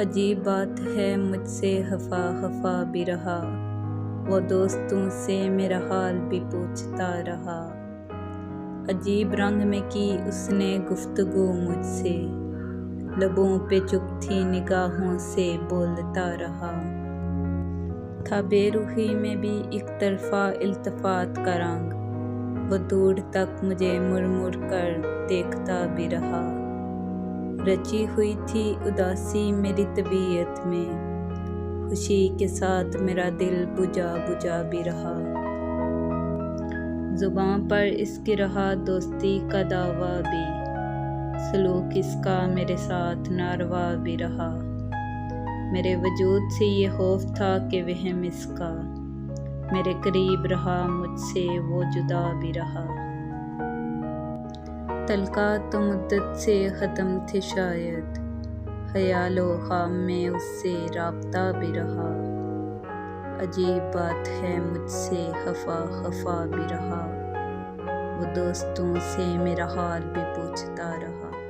अजीब बात है मुझसे खफा खफा भी रहा, वो दोस्तों से मेरा हाल भी पूछता रहा। अजीब रंग में की उसने गुफ्तगू मुझसे, लबों पे चुप थी निगाहों से बोलता रहा। था बेरुखी में भी एक तरफा इल्तफात का रंग, वो दूर तक मुझे मुड़ कर देखता भी रहा। रची हुई थी उदासी मेरी तबीयत में, खुशी के साथ मेरा दिल बुझा भी रहा। जुबान पर इसकी रहा दोस्ती का दावा भी, सलूक इसका मेरे साथ नारवा भी रहा। मेरे वजूद से ये खौफ था कि वहम इसका, मेरे करीब रहा मुझसे वो जुदा भी रहा। तलका तो मुद्दत से ख़त्म थे शायद, ख़यालो ख़्वाब में उससे राब्ता भी रहा। अजीब बात है मुझसे खफा खफा भी रहा, वो दोस्तों से मेरा हाल भी पूछता रहा।